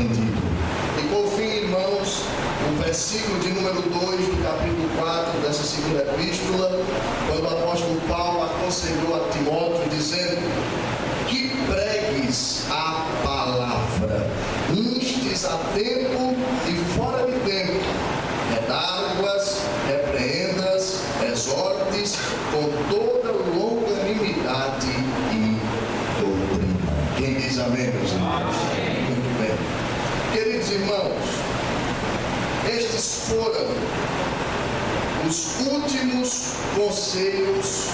aprendido. E por fim, irmãos, o versículo de número 2 do capítulo 4 dessa segunda epístola, quando o apóstolo Paulo aconselhou a Timóteo, dizendo que pregues a palavra, instes a tempo e fora de tempo, redarguas, repreendas, exortes com toda longanimidade e doutrina. Quem diz amém, meus irmãos? Muito bem. Queridos irmãos, estes foram os últimos conselhos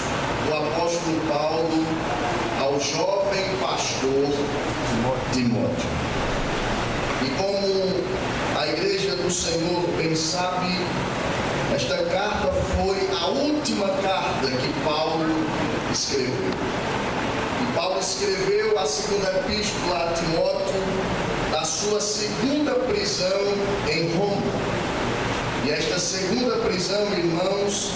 do apóstolo Paulo ao jovem pastor Timóteo. E como a igreja do Senhor bem sabe, esta carta foi a última carta que Paulo escreveu. E Paulo escreveu a segunda epístola a Timóteo da sua segunda prisão em Roma. E esta segunda prisão, irmãos,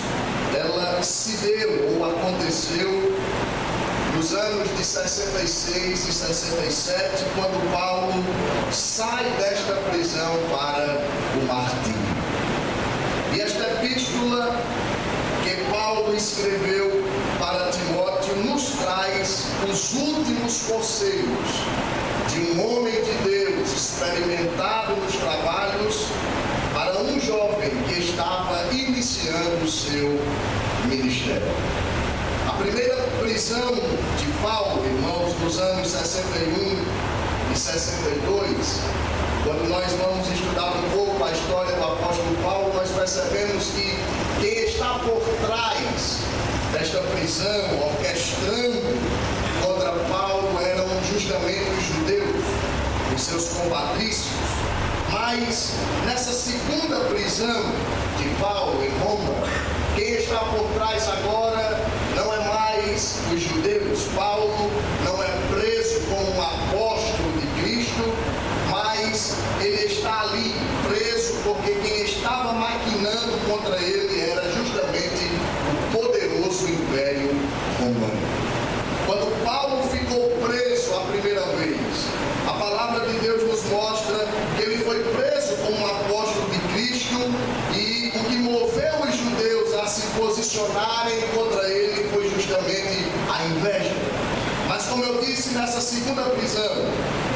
ela se deu ou aconteceu nos anos de 66 e 67, quando Paulo sai desta prisão para o martírio. E esta epístola que Paulo escreveu para Timóteo nos traz os últimos conselhos de um homem de Deus experimentado nos trabalhos para um jovem que estava iniciando o seu ministério. A primeira prisão de Paulo, irmãos, nos anos 61 e 62, quando nós vamos estudar um pouco a história do apóstolo Paulo, nós percebemos que quem está por trás desta prisão, orquestrando contra Paulo, eram justamente os judeus, os seus compatrícios. Mas nessa segunda prisão de Paulo em Roma, quem está por trás agora não é mais os judeus. Paulo não é preso como um apóstolo de Cristo, mas ele está ali preso porque quem estava maquinando contra ele era justamente o poderoso Império Romano. Quando Paulo ficou preso a primeira vez, a palavra de Deus nos mostra que ele foi preso como um apóstolo de Cristo, e o que moveu os judeus a se posicionarem contra ele foi justamente a inveja. Mas como eu disse, nessa segunda prisão,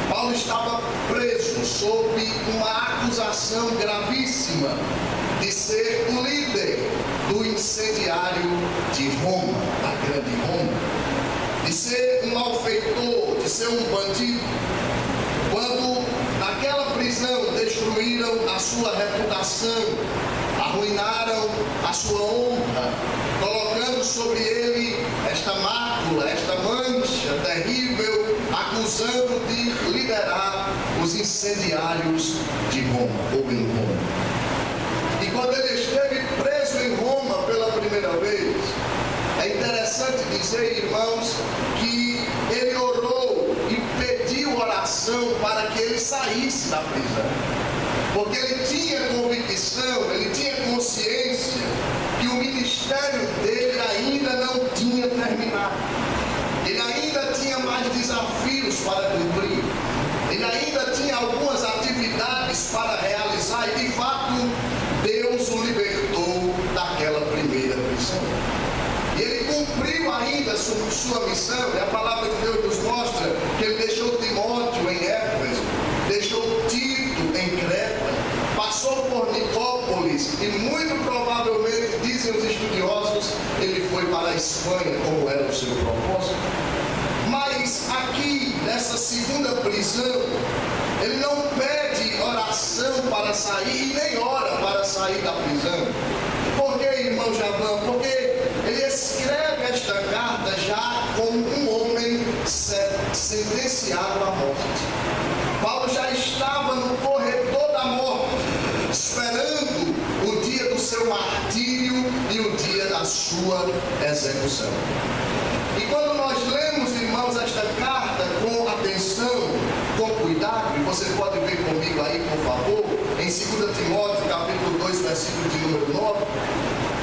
Paulo estava preso sob uma acusação gravíssima de ser o líder do incendiário de Roma, da grande Roma, de ser um malfeitor, de ser um bandido. Quando naquela prisão destruíram a sua reputação, arruinaram a sua honra, colocando sobre ele esta mácula, esta mancha terrível, acusando de liderar os incendiários de Roma, ou em Roma. E quando ele esteve preso em Roma pela primeira vez, é interessante dizer, irmãos, que ele orou e pediu oração para que ele saísse da prisão. Porque ele tinha convicção, ele tinha consciência que o ministério dele ainda não tinha terminado. Ele ainda tinha mais desafios para cumprir. Ele ainda tinha algumas atividades para realizar e, de fato, Deus o libertou daquela primeira prisão. E ele cumpriu ainda sua missão, e a palavra de Deus nos mostra que ele deixou Timóteo em Éfeso, deixou Tito em Creta, passou por Nicópolis e muito provavelmente, dizem os estudiosos, ele foi para a Espanha, como era o seu propósito. Mas aqui, nessa segunda prisão, ele não pede oração para sair e nem ora para sair da prisão. Por que, irmão Javão? Porque ele escreve esta carta já como um homem sentenciado à morte. Paulo já estava no corredor da morte, esperando o dia do seu martírio e o dia da sua execução. E quando nós lemos, irmãos, esta carta com atenção, com cuidado, e você pode ver comigo aí, por favor, em 2 Timóteo, capítulo 2, versículo de número 9,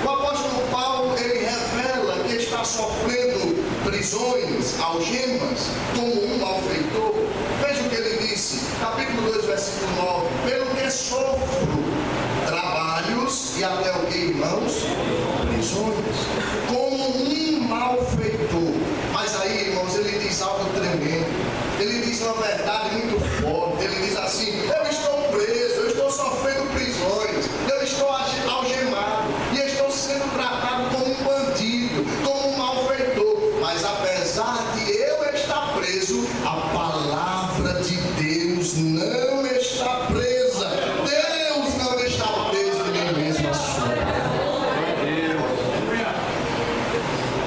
o apóstolo Paulo, ele revela que está sofrendo prisões, algemas, como um malfeitor. Veja o que ele disse, capítulo 2, versículo uma verdade muito forte. Ele diz assim: eu estou preso, eu estou sofrendo prisões, eu estou algemado e estou sendo tratado como um bandido, como um malfeitor. Mas apesar de eu estar preso, a palavra de Deus não está presa. Deus não está preso, nem mesmo a sua.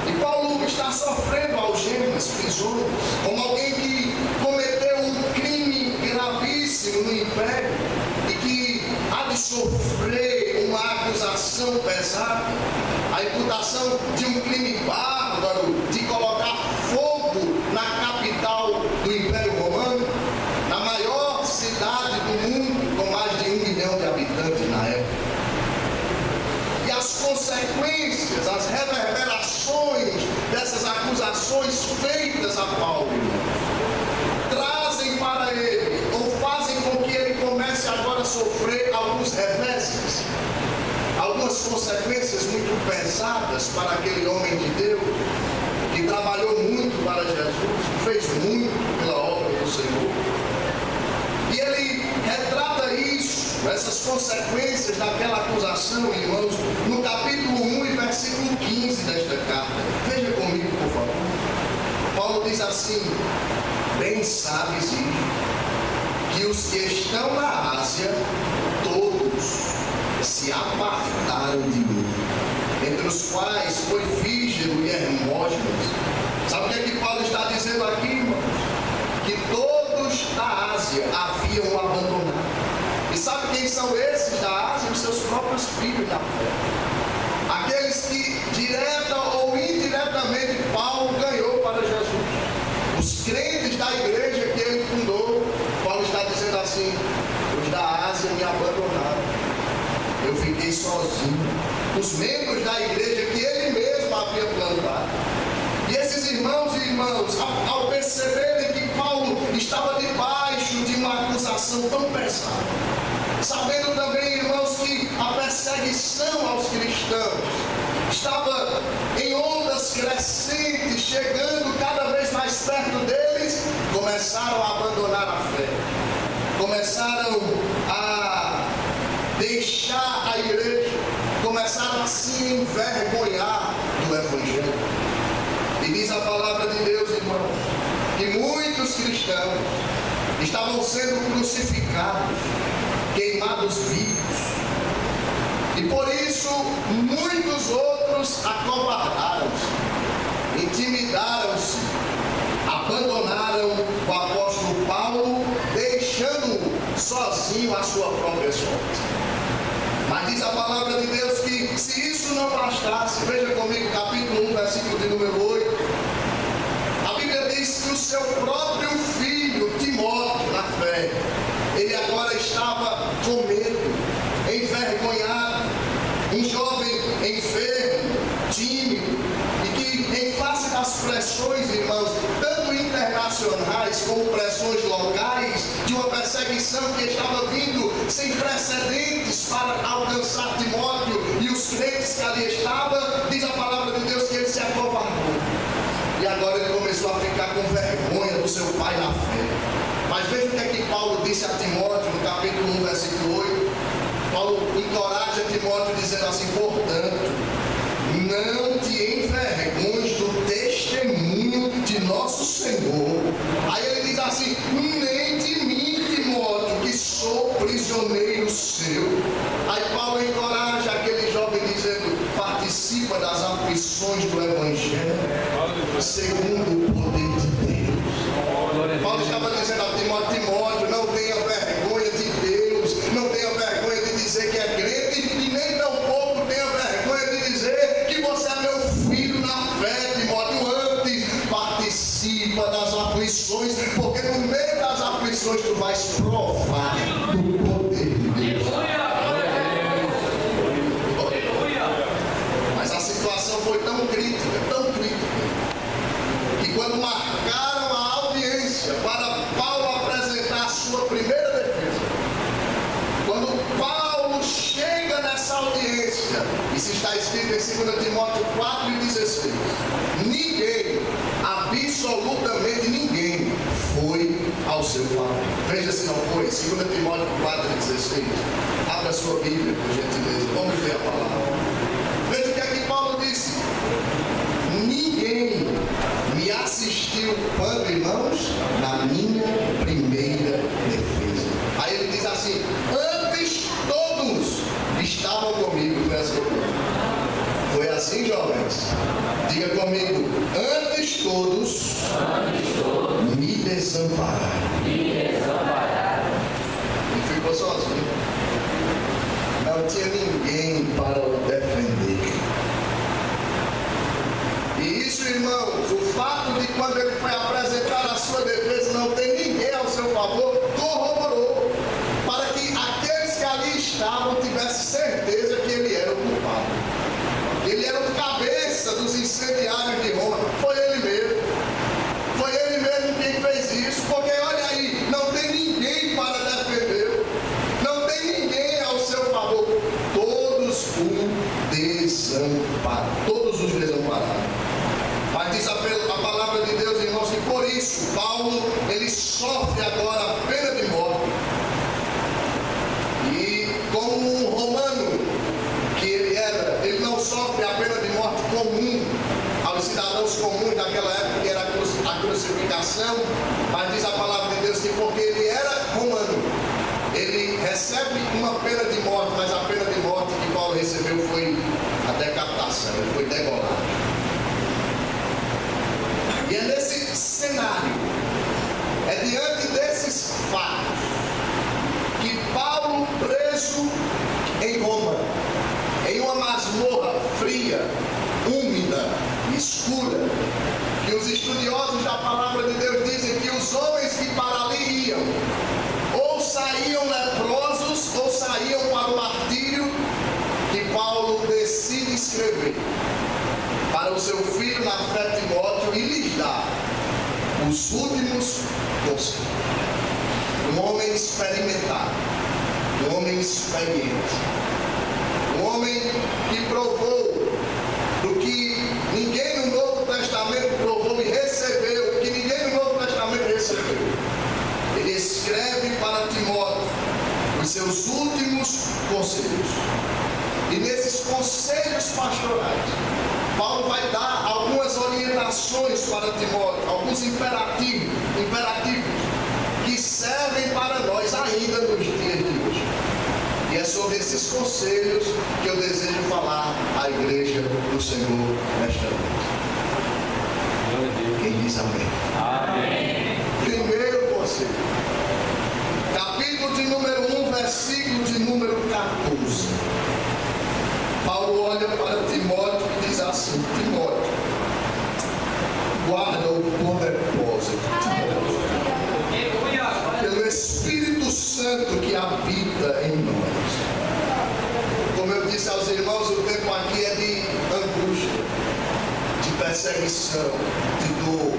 E Paulo está sofrendo algemas, prisões, como alguém que cometeu um crime gravíssimo no império e que há de sofrer uma acusação pesada, a imputação de um crime bárbaro, de colocar fogo na capital do Império Romano, na maior cidade do mundo, com mais de 1 milhão de habitantes na época. E as consequências, as reverberações dessas acusações feitas a Paulo, trazem para ele, ou fazem com que ele comece agora a sofrer alguns reveses, algumas consequências muito pesadas para aquele homem de Deus, que trabalhou muito para Jesus, que fez muito pela obra do Senhor. E ele retrata isso, essas consequências daquela acusação, irmãos, no capítulo 1 e versículo 15 desta carta. Veja comigo, por favor. Paulo diz assim: bem sabes isso, que os que estão na Ásia, todos se apartaram de mim, entre os quais foi Fígelo e Hermógenes. Sabe o que é que Paulo está dizendo aqui, irmãos? Que todos da Ásia haviam abandonado. E sabe quem são esses da Ásia? Os seus próprios filhos da fé. Aqueles que, direta ou indiretamente, Paulo ganhou para Jesus. Os crentes da igreja que ele fundou, Paulo está dizendo assim: os da Ásia me abandonaram. Eu fiquei sozinho. Os membros da igreja que ele mesmo havia plantado. E esses irmãos e irmãs, ao perceberem que Paulo estava debaixo de uma acusação tão pesada, sabendo também, irmãos, que a perseguição aos cristãos estava em ondas crescentes, chegando cada vez mais perto deles, começaram a abandonar a fé, começaram a deixar a igreja, começaram a se envergonhar do Evangelho. E diz a palavra de Deus, irmãos, que muitos cristãos estavam sendo crucificados, queimados vivos. E por isso muitos outros acovardaram-se, intimidaram-se, abandonaram o apóstolo Paulo, deixando-o sozinho à sua própria sorte. Mas diz a palavra de Deus que, se isso não bastasse, veja comigo capítulo 1, versículo de número 8, a Bíblia diz que o seu próprio filho, Timóteo, na fé, ele agora estava com medo, envergonhado, um jovem enfermo, tímido, e que, em face das pressões, irmãos, tanto internacionais como pressões locais, de uma perseguição que estava vindo sem precedentes para alcançar Timóteo e os crentes que ali estavam, diz a palavra de Deus que ele se acovardou. E agora ele começou a ficar com vergonha do seu pai na fé. Mas veja o que é que Paulo disse a Timóteo no capítulo 1, versículo 8. Paulo encoraja Timóteo dizendo assim: portanto, não te envergonhes do testemunho de nosso Senhor. Aí ele diz assim: nem de mim, Timóteo, que sou prisioneiro seu. Aí Paulo encoraja aquele jovem dizendo: participa das aflições do Evangelho, segundo o poder de Deus. Paulo estava dizendo a Timóteo: não tenha vergonha de Deus, não tenha vergonha de dizer que é crente, e nem tampouco tenha vergonha de dizer que você é meu filho na fé, Timóteo. Antes, participa das aflições, porque no meio das aflições tu vais provar do poder de Deus. Mas a situação foi tão crítica, que quando marcaram a audiência para Paulo apresentar a sua primeira defesa, quando Paulo chega nessa audiência, isso está escrito em 2 Timóteo 4:16, ninguém, absolutamente ninguém, foi ao ao seu favor. Veja se não foi. 2 Timóteo 4,16. Abra a sua Bíblia, por gentileza. Vamos ver a palavra. Veja o que aqui Paulo disse. Ninguém me assistiu quando, irmãos, na minha primeira defesa. Aí ele diz assim: antes todos estavam comigo. Foi assim, jovens? Diga comigo: antes todos me desampararam. E ficou sozinho. Não tinha ninguém para o defender. E isso, irmãos, o fato de quando ele foi apresentar a sua defesa não ter ninguém ao seu favor, corroborou para que aqueles que ali estavam tivessem certeza que ele era o culpado. Ele era o cabeça dos incendiários de Roma. Foi ele mesmo. Foi ele mesmo quem fez isso. Porque olha aí, não tem ninguém para defendê-lo. Não tem ninguém ao seu favor. Todos o desampararam. Todos os desampararam. Mas diz a palavra de Deus, irmãos, que por isso Paulo, ele sofre agora a pena de morte. E como um romano que ele era, ele não sofre a pena de morte comum aos cidadãos comuns daquela época, que era a crucificação. Mas diz a palavra de Deus que porque ele era romano, ele recebe uma pena de morte, mas a pena de morte que Paulo recebeu foi a decapitação, ele foi degolado. E é nesse cenário, é diante desses fatos, que Paulo, preso em Roma, em uma masmorra fria, úmida, escura, que os estudiosos da palavra de Deus dizem que os homens que para ali iam, ou saíam leprosos, ou saíam para o martírio, que Paulo decide escrever para o seu filho na fé Timóteo e lhes dá os últimos conselhos. Um homem experimentado, um homem experiente, um homem que provou do que ninguém no Novo Testamento provou e recebeu, que ninguém no Novo Testamento recebeu. Ele escreve para Timóteo os seus últimos conselhos. E nesses conselhos pastorais, Paulo vai dar algumas orientações para Timóteo, alguns imperativos que servem para nós ainda nos dias de hoje. E é sobre esses conselhos que eu desejo falar à igreja do Senhor nesta noite. Quem diz amém? Amém. Primeiro conselho, capítulo de número 1, versículo de número 14. Paulo olha para Timóteo e diz assim: Timóteo, guarda-o com depósito pelo Espírito Santo que habita em nós. Como eu disse aos irmãos, o tempo aqui é de angústia, de perseguição, de dor.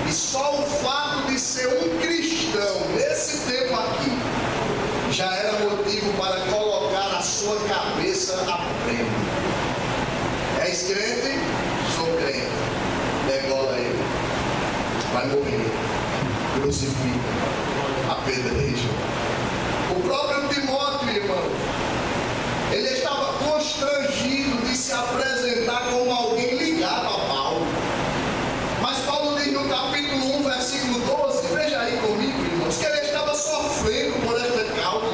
E só o fato de ser um cristão nesse tempo aqui já era motivo para colocar a sua cabeça a prêmio. És crente? Sou crente. Degola ele. Vai morrer. Crucifica. Apedreja. O próprio Timóteo, irmão, ele estava constrangido de se apresentar como alguém ligado a Paulo. Mas Paulo diz no capítulo 1, versículo 12, veja aí comigo, irmãos, que ele estava sofrendo por esta causa,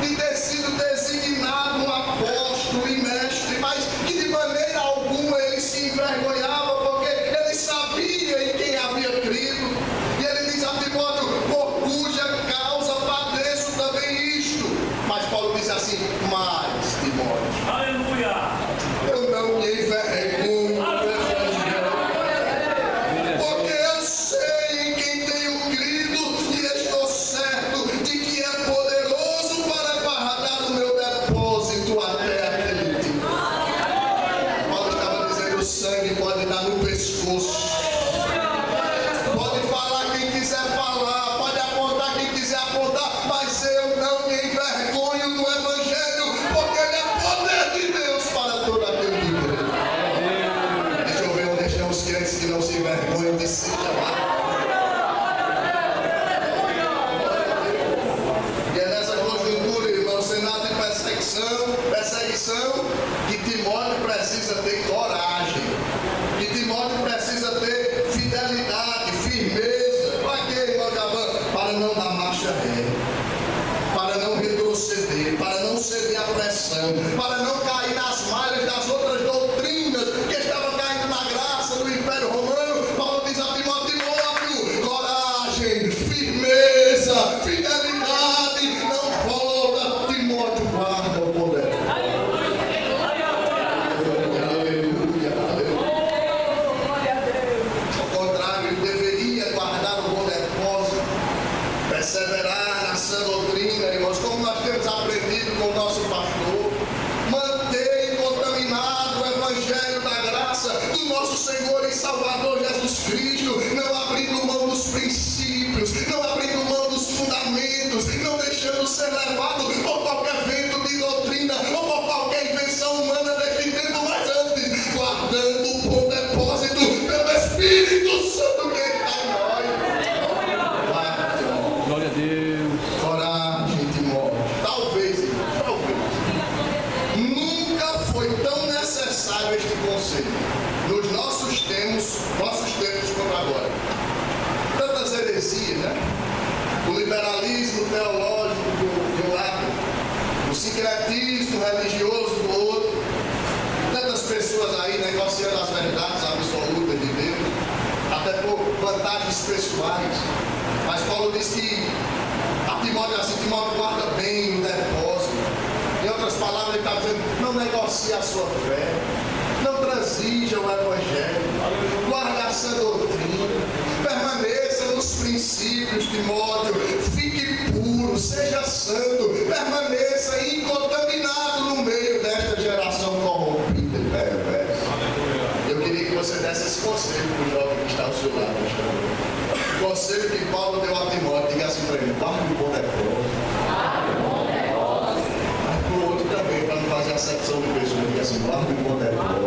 de ter sido designado um apóstolo e mestre, mas que de maneira alguma ele se envergonhava, porque ele sabia em quem havia crido. E ele diz a Timóteo: por cuja causa padeço também isto. Mas Paulo diz assim: mas Timóteo, aleluia, eu não coração, para não cair nas malhas das outras doutrinas que estavam caindo na graça do Império Romano. Paulo diz a Timóteo: coragem, firmeza, fidelidade, não volta. Timóteo, guarda o poder. Ao contrário, ele deveria guardar o bom depósito, perseverar na sã doutrina, irmãos, como nós temos aprendido com o nosso pastor, manter incontaminado o Evangelho da graça do nosso Senhor e Salvador Jesus Cristo, não abrindo mão dos princípios, não abrindo mão dos fundamentos, não deixando ser levado por qualquer vento de doutrina ou por qualquer invenção humana deste tempo, mas antes guardando o bom depósito pelo Espírito Santo que está em nós. Glória a Deus. Coragem, Timóteo. Talvez nunca foi tão necessário este conselho nos nossos tempos como agora. Tantas heresias, né? O liberalismo teológico de um lado, o sincretismo religioso do outro, tantas pessoas aí negociando as verdades absolutas de Deus, até por vantagens pessoais. Mas Paulo diz que a Timóteo assim: Timóteo, guarda bem o depósito. Em outras palavras, ele está dizendo: não negocie a sua fé, não transija o Evangelho, guarde a sã doutrina, permaneça nos princípios, Timóteo, fique puro, seja santo, permaneça incontaminado no meio desta geração corrompida e perversa. Eu queria que você desse esse conselho para o jovem que está ao seu lado. O conselho que Paulo deu a Timóteo: diga assim para ele: guarde o bom depósito. Mas para o outro também, para não fazer acepção de pessoas, diga assim: guarde o bom depósito.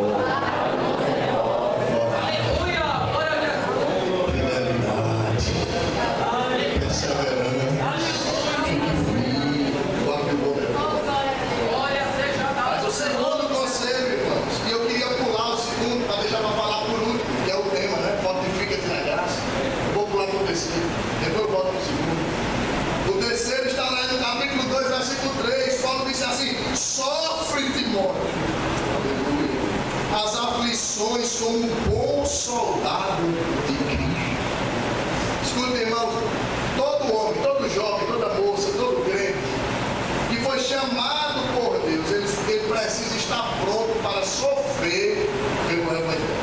Fidelidade, perseverança, fique firme, guarde o bom depósito. Mas o segundo conselho, irmãos, e eu queria pular o segundo para deixar para falar por último, que é o tema, né? Fortifica-te na graça. Eu vou pular para o terceiro, depois eu volto para o segundo. O terceiro está lá no capítulo 2, versículo 3. Paulo disse assim: sofre, Timóteo, as aflições como um bom soldado de Cristo. Escuta, irmãos, todo homem, todo jovem, toda moça, todo crente que foi chamado por Deus, ele precisa estar pronto para sofrer pelo Evangelho.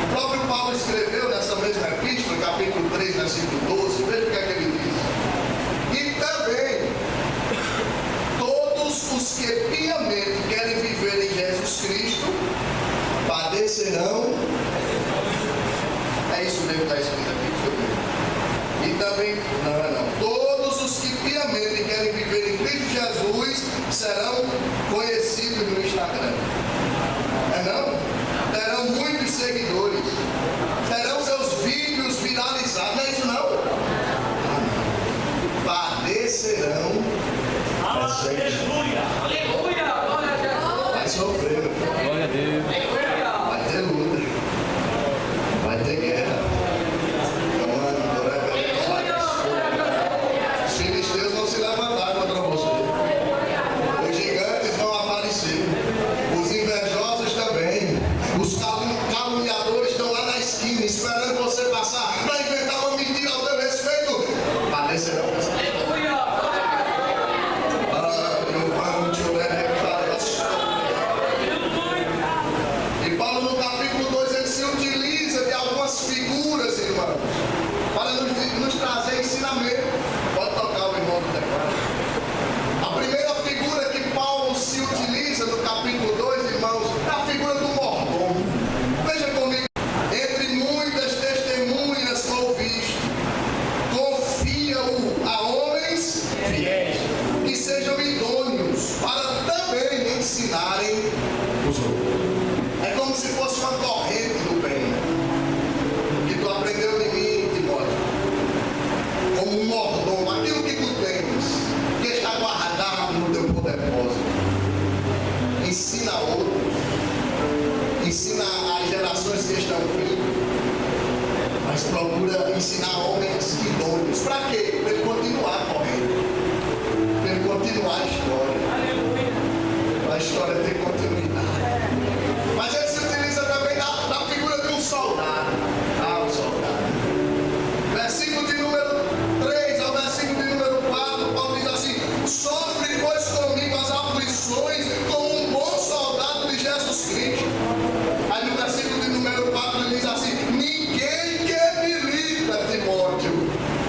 O próprio Paulo escreveu nessa mesma epístola, capítulo 3, versículo 12, veja o que é que ele diz: e também todos os que piamente querem viver em Jesus Cristo padecerão. É isso mesmo que está escrito aqui, e também, não. Todos os que piamente querem viver em Cristo Jesus serão conhecidos no Instagram. Não? Terão muitos seguidores. Terão seus vídeos viralizados. Não é isso não? Padecerão. Aleluia. Vai sofrer. Glória a Deus. Vai ter luta. Vai ter guerra. Os filisteus vão se levantar contra você. Os gigantes vão aparecer. Os invejosos também. Os caluniadores estão lá na esquina esperando você passar para inventar uma mentira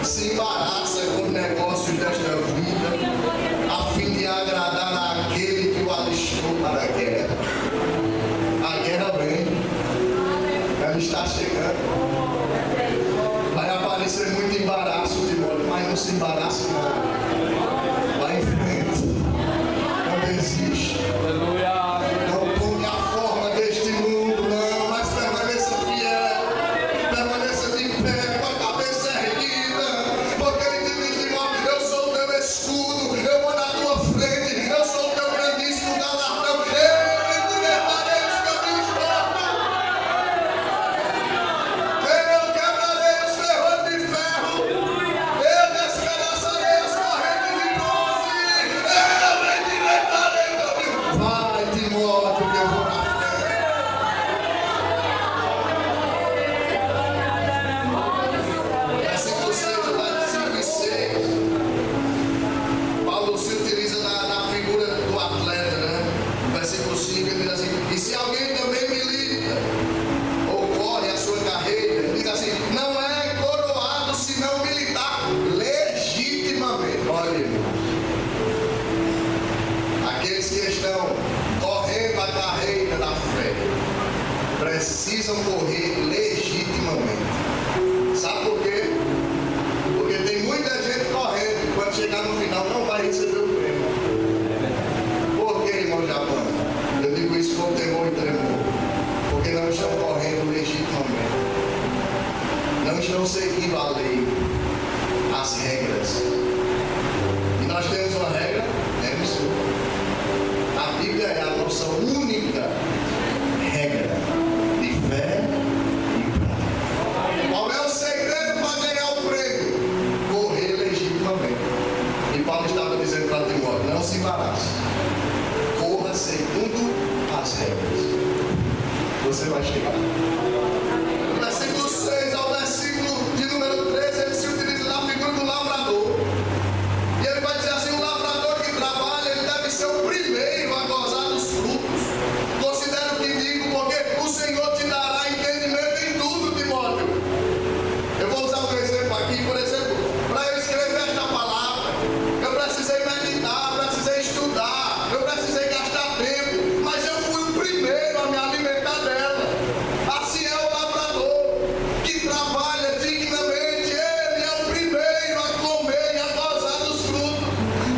se embaraça com negócios desta vida, a fim de agradar àquele que o alistou para a guerra. A guerra vem, ela está chegando. Vai aparecer muito embaraço, Timóteo, mas não se embarace não. Vai em frente, não desiste. Aleluia. Não tome a forma deste mundo, não, mas permaneça fiel, permaneça de pé, com a cabeça erguida, porque ele te diz, Timóteo, eu sou o teu escudo, eu vou na tua frente, eu sou o teu grandíssimo galardão, eu te levarei os caminhos tortos, eu quebrarei os ferrolhos de ferro, eu despedaçarei as correntes de bronze, eu endireitarei o caminho. Vai, Timóteo, que eu vou na frente. Versículo 6, vai 5 e 6. Paulo se utiliza na figura do atleta, né? No versículo 5 ele diz assim: e se alguém também milita ou corre a sua carreira, ele diz assim: não é coroado se não militar legitimamente. Olha aí, aqueles que estão correndo a carreira da fé precisam correr legitimamente. Sabe por quê? Porque tem muita gente correndo e quando chegar no final não vai receber o prêmio. Por que, irmão Japão? Eu digo isso com temor e tremor. Porque não estão correndo legitimamente. Não estão seguindo a lei, as regras. E nós temos uma regra, temos sim. A Bíblia é a nossa única regra de fé e prática. Qual é o segredo para ganhar o prêmio? Correr legitimamente. E Paulo estava dizendo para Timóteo: não se embarace. Corra segundo as regras. Você vai chegar. Do versículo 6 ao versículo de número 13, ele se utiliza da figura do lavrador. E ele vai dizer assim: o lavrador que trabalha, ele deve ser o primeiro a gozar dos frutos. Considera o que digo, porque o Senhor te dará entendimento em tudo, Timóteo. Eu vou usar um exemplo aqui, por exemplo, para eu escrever esta palavra, eu precisei meditar, precisei estudar, eu precisei gastar tempo, mas eu fui o primeiro a me alimentar dela. Assim é o lavrador que trabalha dignamente, ele é o primeiro a comer e a gozar dos frutos.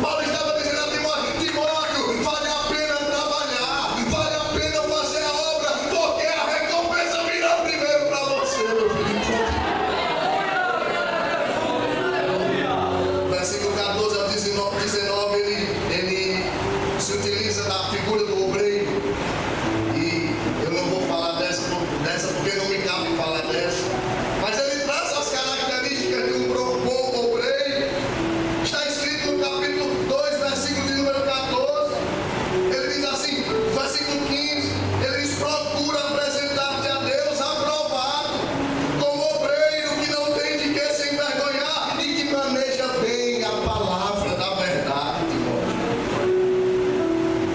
Paulo estava dizendo a Timóteo: Timóteo, vale a pena trabalhar, vale a pena fazer a obra, porque a recompensa virá primeiro para você, meu filho. Versículo 14 ao 19, ele se utiliza da figura do obreiro. E eu não vou falar dessa porque não me cabe falar dessa. Mas ele traz as características de um bom obreiro. Está escrito no capítulo 2, versículo de número 14. Ele diz assim, versículo 15: ele diz: procura apresentar-te a Deus aprovado, como obreiro que não tem de que se envergonhar e que maneja bem a palavra da verdade, Timóteo.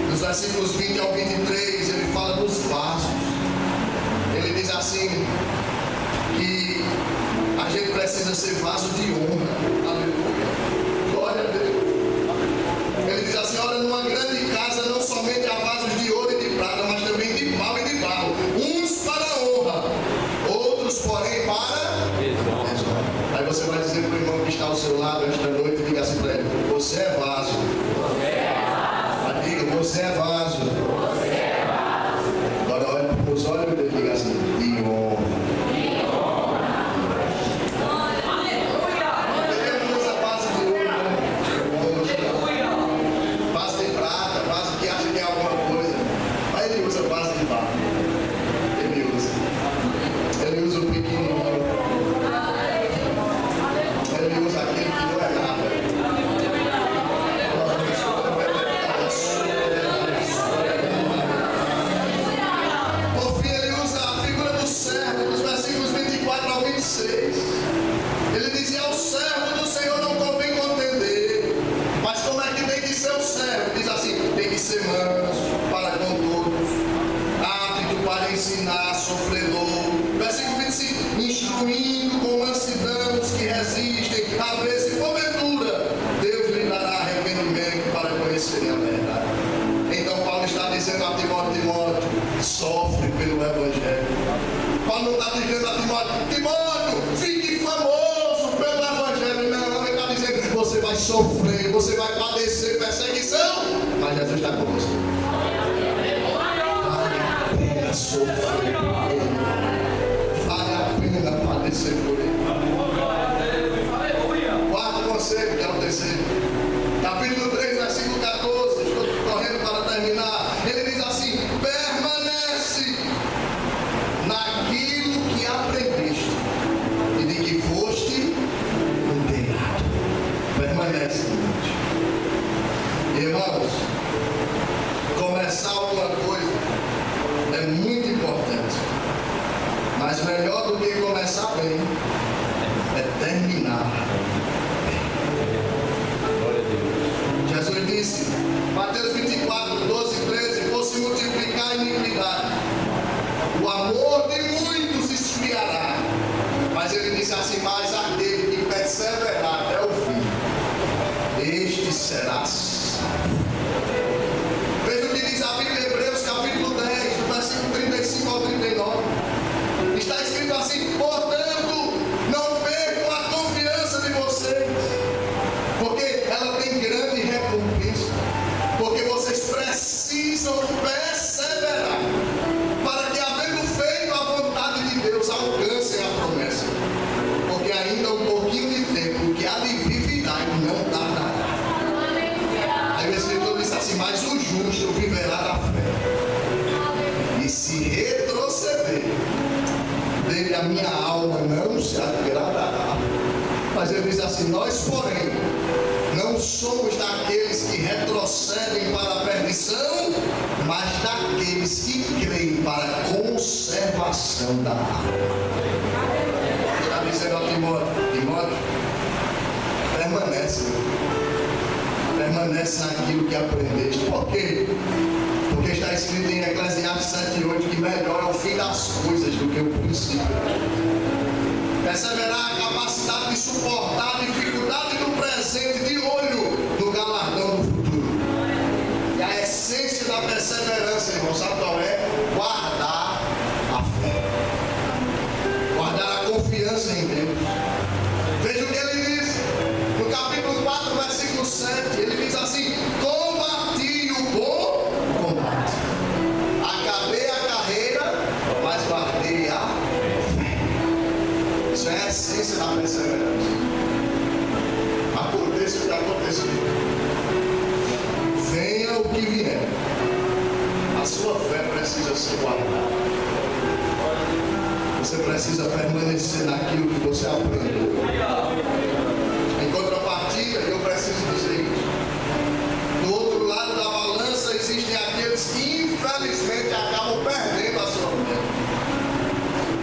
Nos versículos 20 ao 23, ele fala dos vasos. Ele diz assim, que a gente precisa ser vaso de honra. Aleluia. Glória a Deus. Ele diz assim: olha, numa grande casa não somente há vasos de ouro e de prata, mas também de pau e de barro, uns para a honra, outros porém para desonra. Aí você vai dizer para o irmão que está ao seu lado esta noite, diga assim para ele: você é vaso. Diga: você é vaso. Agora olha para os olhos dele e diga assim: de honra. Ele usa vaso de ouro, né? Vaso de prata, vaso que acha que é alguma coisa, mas ele usa vaso de barro. Ele usa o pequenininho. Ele usa aquele que não é nada. Por fim, ele usa a figura do servo, dos versículos 24 ao 26. Ele diz: ao servo do Senhor não convém contender. Mas como é que tem que ser o servo? Diz assim: tem que ser manso para com todos, apto para ensinar, sofredor. Versículo 25: instruindo com mansidão os que resistem, a ver se porventura Deus lhe dará arrependimento para conhecerem a verdade. Então Paulo está dizendo a Timóteo, sofre pelo Evangelho. Paulo não está dizendo a Timóteo, fique famoso pelo Evangelho. Não, ele está dizendo, você vai sofrer, você vai padecer perseguição, mas Jesus está com você. Vale a pena sofrer por ele. Vale a pena padecer por ele. Quarto conselho, que é o terceiro. Capítulo 3, versículo 14. Estou correndo para terminar. Ele diz assim: permanece naquilo que aprendeste e de que foste inteirado. Permanece. Irmãos, começar alguma coisa é muito importante, mas melhor do que começar bem é terminar bem. Jesus disse, Mateus 24, 12 e 13: por se multiplicar a iniquidade, o amor de muitos esfriará, mas ele disse assim: mas aquele que perseverar até o fim, este será salvo. Veja o que diz a Bíblia em Hebreus capítulo 10, do versículo 35 ao 39. Está escrito assim: portanto, não percam a confiança de vocês, porque ela tem grande recompensa, porque vocês precisam perseverar, para que, havendo feito a vontade de Deus, alcancem a promessa, porque ainda um pouquinho de tempo, que há de vir virá e não tardará. Aí o Escritor diz assim: mas o justo viverá da fé, e se retroceder, dele a minha alma não se agradará. Mas ele diz assim: nós, porém, não somos daqueles que retrocedem para a perdição, mas daqueles que creem para a conservação da alma. Está dizendo a Timóteo, permanece naquilo que aprendeste. Por quê? Porque está escrito em Eclesiastes 7:8 que melhor é o fim das coisas do que o princípio. Perseverar a capacidade de suportar a dificuldade do presente, de olho no galardão do futuro. E a essência da perseverança, irmão, sabe qual é? Guardar a fé, guardar a confiança em Deus. Veja o que ele diz no capítulo 4, versículo 7. Ele diz assim: combati o bom combate, acabei a carreira, mas guardei a fé. Isso é a essência da perseverança. Aconteça o que acontecer, venha o que vier, a sua fé precisa ser guardada. Você precisa permanecer naquilo que você aprendeu. Em contrapartida, eu preciso dizer isso: do outro lado da balança existem aqueles que infelizmente acabam perdendo a sua fé.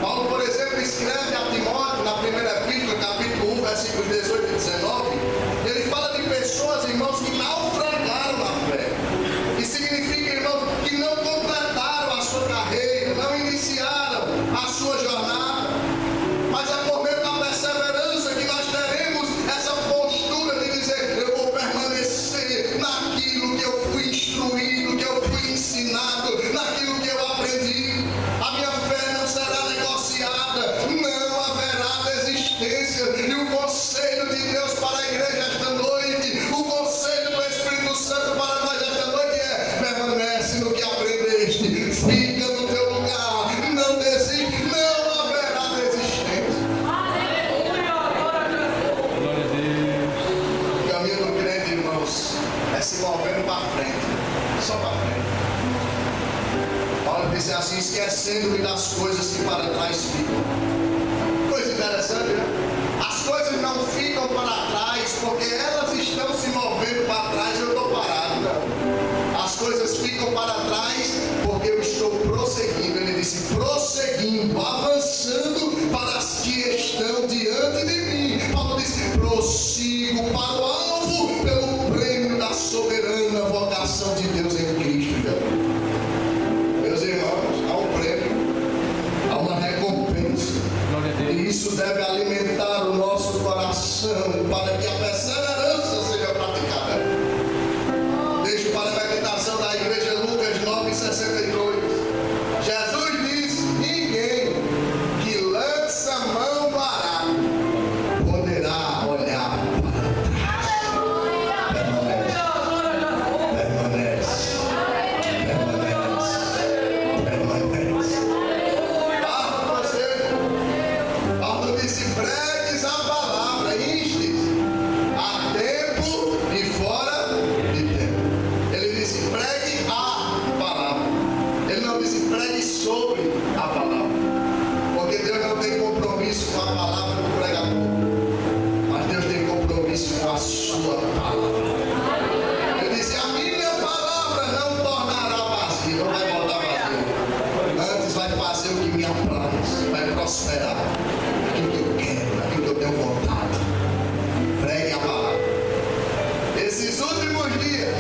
Paulo, por exemplo, escreve a Timóteo na primeira epístola, capítulo 1, versículos 18 e 19. Ele fala de pessoas, irmãos, que naufragaram na fé. Isso significa, irmãos, que não completaram a sua carreira, não iniciaram a sua jornada. Mas é por meio da perseverança que nós teremos essa postura de dizer: eu vou permanecer naquilo que eu fui instruído, que eu fui ensinado, naquilo que eu aprendi. A minha fé não será negociada, não haverá desistência. E o conselho de Deus para a igreja esta noite, o conselho do Espírito Santo para nós esta noite é: permanece no que aprendeste, fica no teu lugar, não desiste, não haverá desistência. Glória a Deus. O caminho do crente, irmãos, é se movendo para frente, só para frente. Paulo disse assim: esquecendo-me das coisas que para trás ficam. Coisa interessante, né? As coisas não ficam para trás porque elas estão se movendo para trás e eu estou parado. Não. As coisas ficam para trás porque eu estou prosseguindo. Ele disse: prosseguindo, avançando para as que estão diante de mim. Paulo disse: prossigo para o alvo pelo prêmio da soberana vocação de Deus em Cristo Jesus. Meus irmãos, há um prêmio, há uma recompensa. Glória a Deus. E isso deve alimentar oração para que a perseverança seja praticada. Deixo para a meditação da igreja Lucas 9:62. Jesus diz: ninguém que lança a mão para arado poderá olhar para trás. Permanece. Paulo disse: pregues a palavra, instes a tempo e fora de tempo. Ele disse: pregue a palavra. Ele não disse pregue sobre a palavra, porque Deus não tem compromisso com a palavra do pregador, mas Deus tem compromisso com a sua palavra. Ele disse: a minha palavra não tornará vazia, não vai voltar vazia, antes vai fazer o que me apraz, vai prosperar aquilo que eu quero, aquilo que eu tenho vontade. Pregue a palavra. Esses últimos dias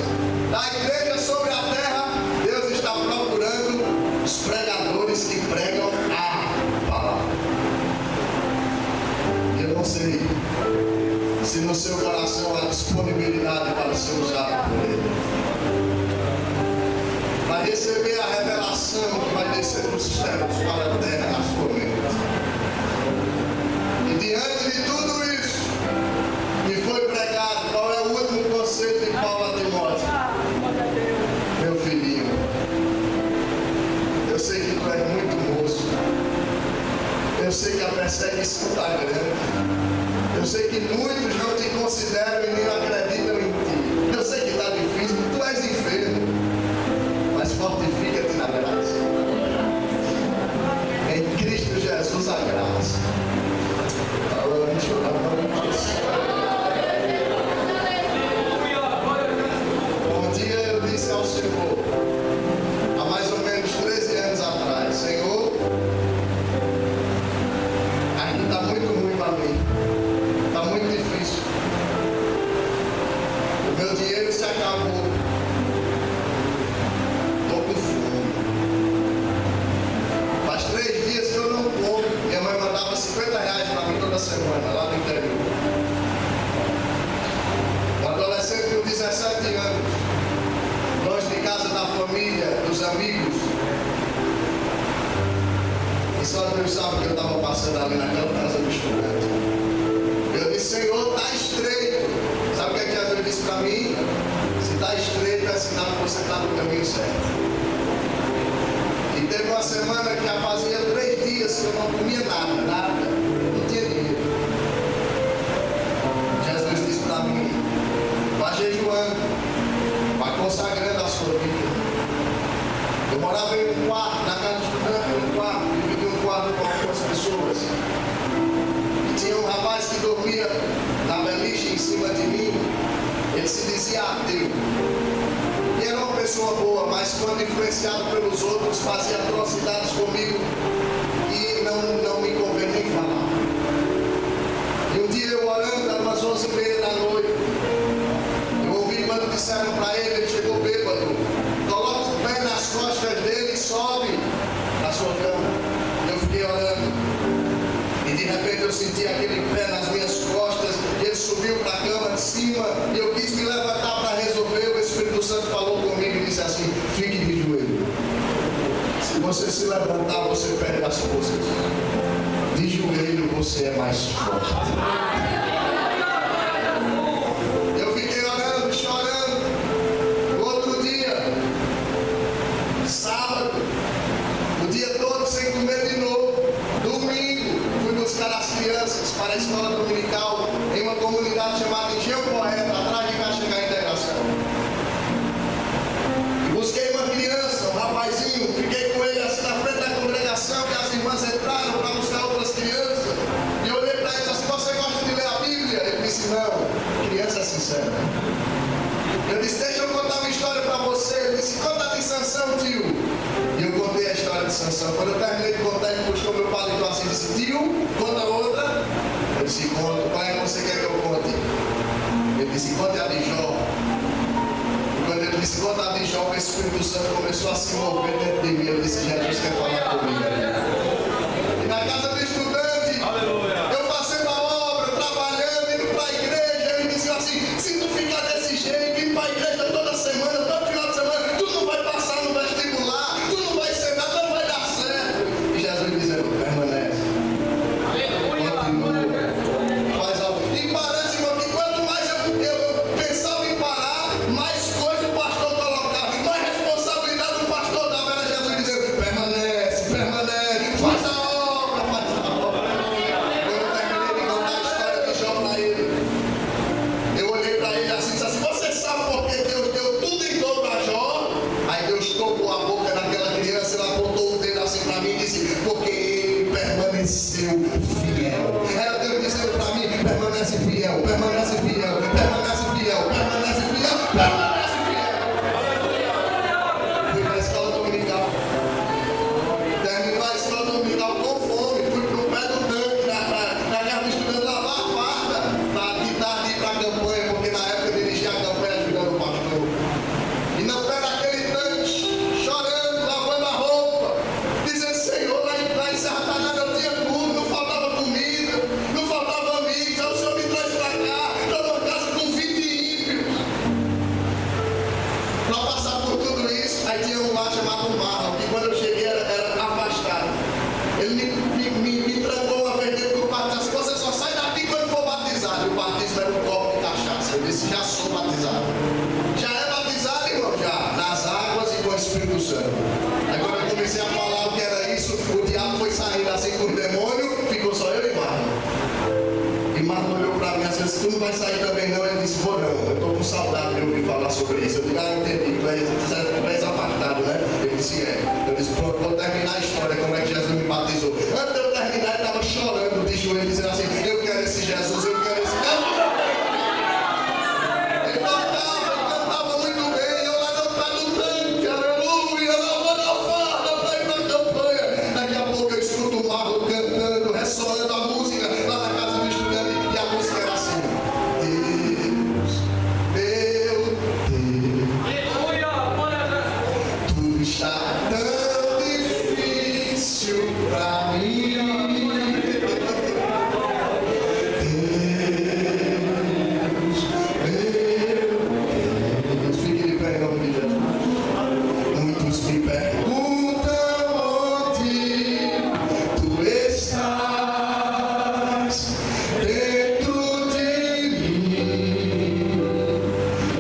da igreja sobre a terra, Deus está procurando os pregadores que pregam a palavra. Eu não sei se no seu coração há disponibilidade para ser usado por Ele, para receber a revelação que vai descer dos céus para a terra na sua mente. E diante de tudo isso que foi pregado, qual é o último conselho de Paulo a Timóteo? Meu filhinho, eu sei que tu és muito moço, eu sei que a perseguição está grande, eu sei que muitos não te consideram e nem acreditam em ti, eu sei que está difícil, tu és enfermo, mas fortifica-te na graça. Em Cristo Jesus a graça. Um dia eu disse ao Senhor, há mais ou menos 13 anos atrás: Senhor, aqui está muito ruim para mim, está muito difícil, o meu dinheiro se acabou, estou com fome, faz 3 dias que eu não como. Minha mãe mandava R$50 para mim toda semana lá no interior. Um adolescente com 17 anos, longe de casa, da família, dos amigos, e só Deus sabe o que eu estava passando ali naquela casa do estudante. Eu disse: Senhor, está estreito. Sabe o que Jesus disse para mim? Se está estreito é sinal que você está no caminho certo. E teve uma semana que já fazia 3 dias que eu não comia nada, não tinha dinheiro. Jesus disse para mim: vá jejuando, vá consagrando a sua vida. Eu morava em um quarto, na casa do estudante, dividi um quarto com algumas pessoas. E tinha um rapaz que dormia na beliche em cima de mim. Ele se dizia ateu. E era uma pessoa boa, mas quando influenciado pelos outros, fazia atrocidades comigo e não me convém nem falar. E um dia eu orando, era umas 11h30 da noite, eu ouvi quando disseram para ele chegou bêbado: coloca o pé nas costas dele e sobe na sua cama. Eu fiquei orando e de repente eu senti aquele pé nas minhas costas, e ele subiu para a cama de cima e eu quis me levantar para resolver. O Espírito Santo falou comigo e disse assim: fique de joelho. Se você se levantar, você perde as forças. De joelho você é mais forte. Eu fiquei orando, chorando. Outro dia, sábado, o dia todo sem comer de novo. Domingo, fui buscar as crianças para a escola dominical em uma comunidade chamada Engenho Poeta, atrás de Caixa da Integração. Busquei uma criança, um rapazinho, fiquei com ele assim na frente da congregação, e as irmãs entraram para buscar outras crianças, e eu olhei para eles assim: você gosta de ler a Bíblia? Ele disse: não. Criança sincera. Eu disse: deixa eu contar uma história para você. Ele disse: conta de Sansão, tio. E eu contei a história de Sansão. Quando eu terminei de contar, ele puxou meu paletó assim e disse: tio, conta outra. Eu disse: conta. Qual é que você quer que eu conte? Ele disse: conta a de Jó. Quando ele disse conta a de Jó, o Espírito Santo começou a se mover dentro de mim. Eu disse: Jesus quer falar comigo. E na casa do estudante, eu fazendo a obra, trabalhando, indo também não. Ele disse, vou não, eu estou com saudade de ouvir falar sobre isso. Eu digo, entendi, tu és apartado, né? Ele disse, Eu disse, pronto, vou terminar a história, como é que Jesus me batizou. Antes de eu terminar, ele estava chorando de joelho, dizendo assim, eu quero esse Jesus, eu quero esse Jesus. Ele cantava muito bem, eu lá no tanque, aleluia, lavando a farda para ir na campanha. Daqui a pouco eu escuto o Marlon cantando, ressoando a música lá na casa do estudante, e a música era assim, tudo está tão difícil pra mim. Deus, fique de pé em nome de Jesus. Muitos me perguntam onde tu estás dentro de mim.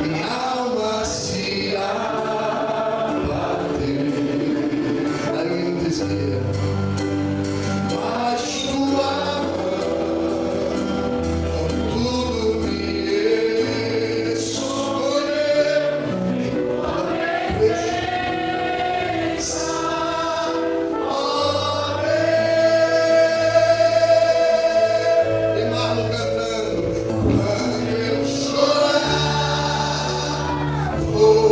Minha alma se Aí o hino dizia, mas tua mão com tudo me escolheu, e Marlon cantando, quando eu chorar, vou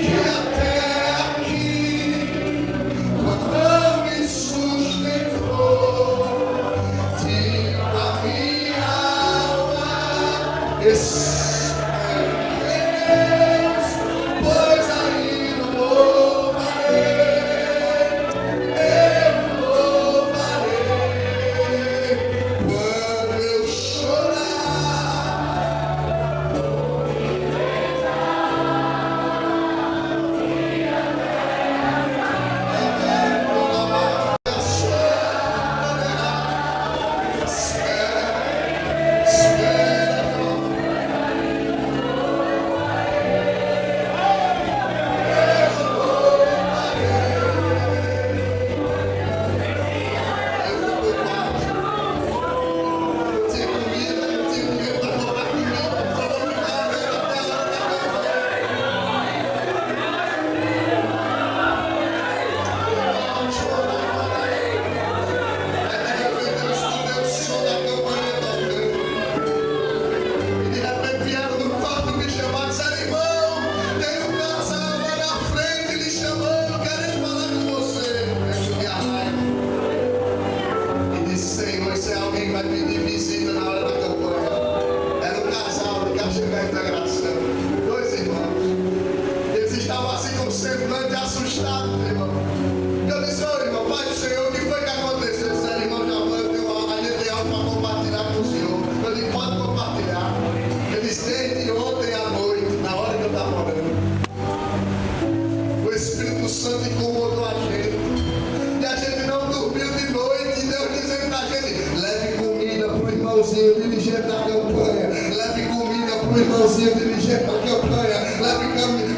que até aqui, quando me sustentou, digo a minha alma, espero em Deus, pois ainda louvarei, eu louvarei, quando eu chorar. Assustado, irmão. Eu disse, irmão, Pai do Senhor, o que foi que aconteceu? Ele disse, irmão, já a gente tem algo para compartilhar com o Senhor. Eu disse, pode compartilhar. Ele disse, desde ontem à noite, na hora que eu estava orando, o Espírito Santo incomodou a gente. E a gente não dormiu de noite. E Deus dizendo pra gente, leve comida para o irmãozinho dirigente da campanha. Leve comida para o irmãozinho dirigente da campanha. Leve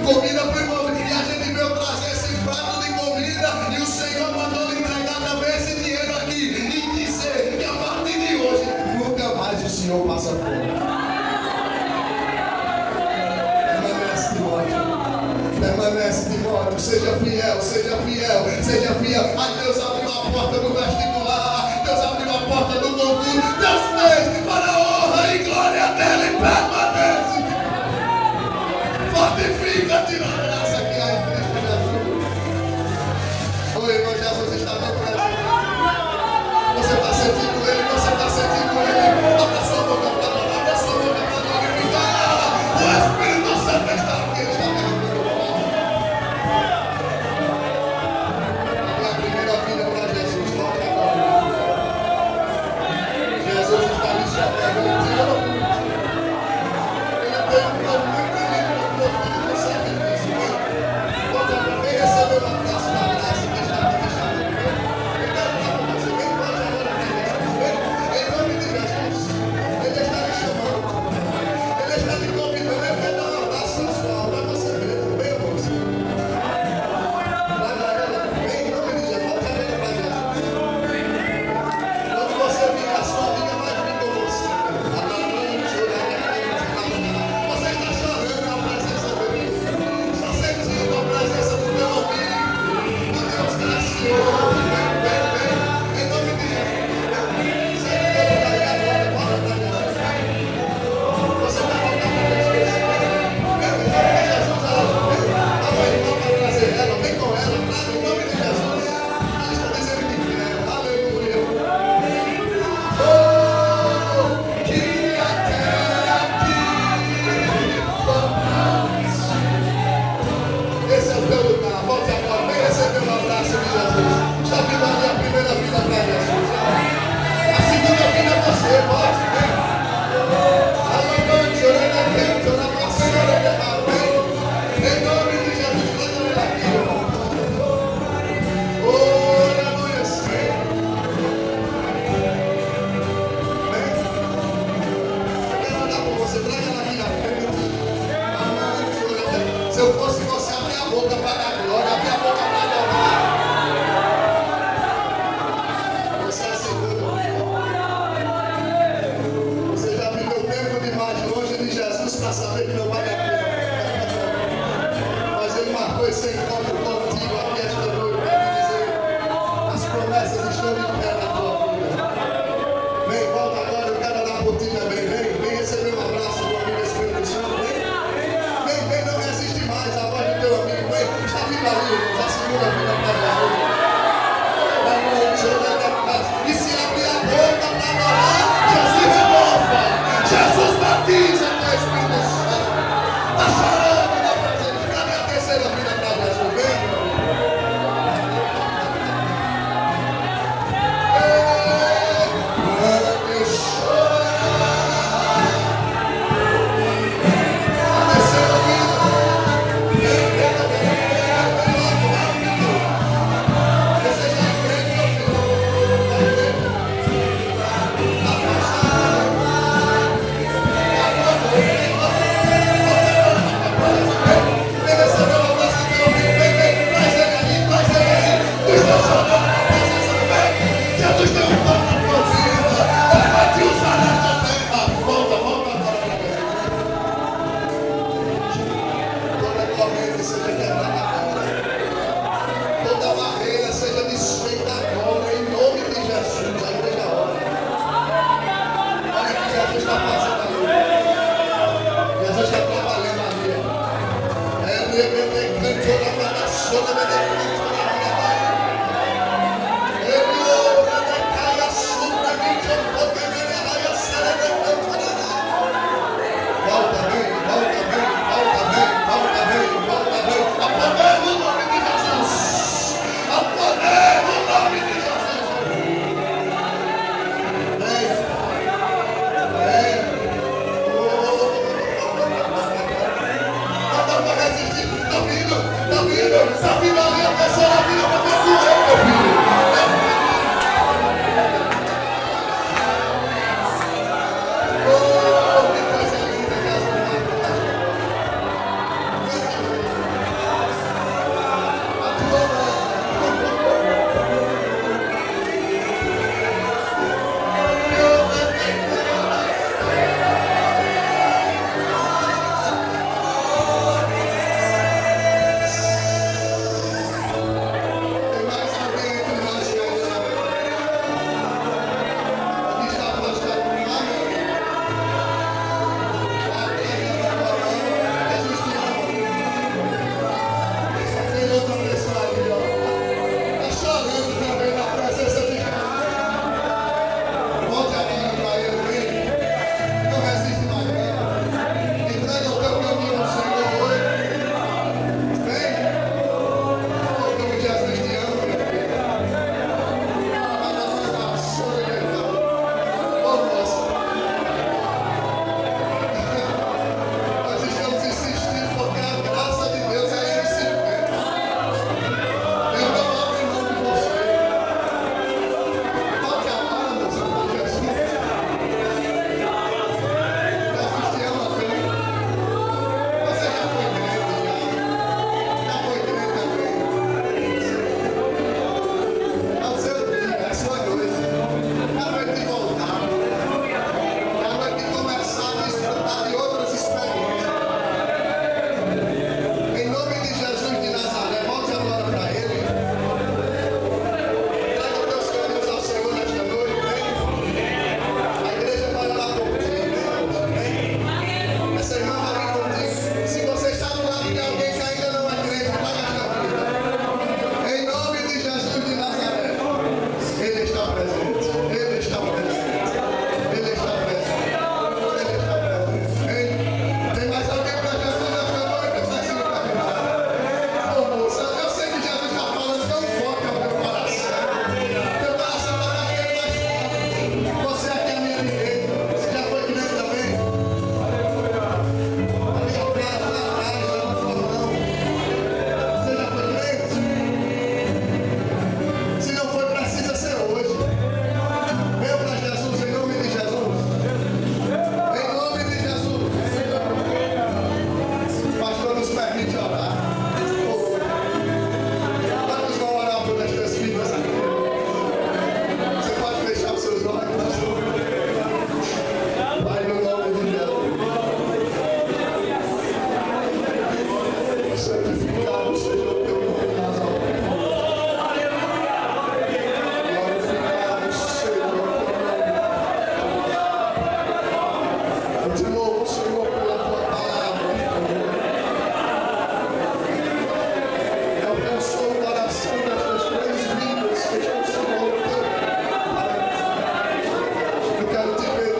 comida para o irmãozinho. E a gente veio trazer esse prato de comida. E o Senhor mandou entregar também esse dinheiro aqui. E dizer que a partir de hoje, nunca mais o Senhor passa fome. Permanece, Timóteo. Permanece, Timóteo. Seja fiel, seja fiel, seja fiel. Ai, Deus abriu a porta do vestibular. Deus abriu a porta do concurso. Deus fez para a honra e glória dele. Permanece. Fortifica-te na graça que há em Cristo Jesus. O irmão Jesus está bem presente. Você está sentindo ele, você está sentindo ele. Abra sua boca para adorar, abra sua boca para glorificar. O Espírito Santo está aqui, ele está derramando. A minha primeira vida para Jesus, glória a Deus. por ti também. Vem receber um abraço do amigo Espírito Santo. Vem, não resiste mais a voz do teu amigo. Vem, está vindo ali, irmãos, a segunda vida para Jesus. E se abrir a boca para adorar, Jesus renova. Jesus batiza com o Espírito Santo. Está chorando na presença. Cadê a terceira vida para Jesus? Vem.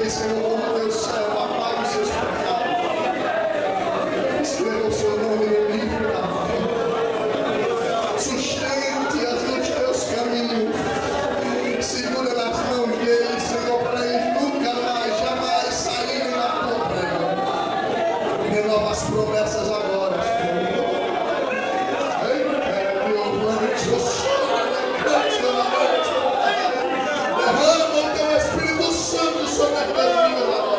aquele Senhor, como Deus do céu, apague os seus pecados. Escreva o seu nome no livro da vida. Sustente, ajude teus caminhos. Segura nas mãos dele, Senhor, para eles nunca mais, jamais saírem da tua presença. Renova as promessas agora, Senhor. Derrama o teu Espírito Santo sobre a tua vida agora.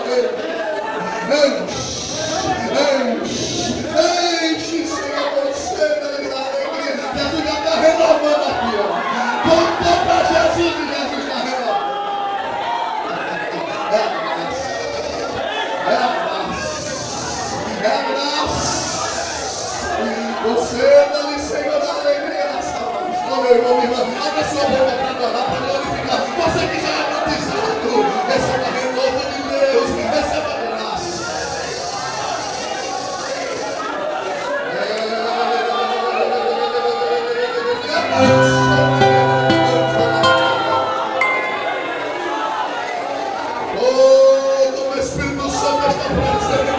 Enche, Senhor, você da alegria. Jesus já está renovando aqui, ó. Voltou para Jesus e Jesus está renovando. É a graça. Você dá-lhe, Senhor, da alegria nessa noite. Meu irmão, minha irmã, abra sua boca para adorar, para glorificar. Você que já é batizado, receba a renovo de Deus, receba a graça. Oh, como o Espírito Santo está presente.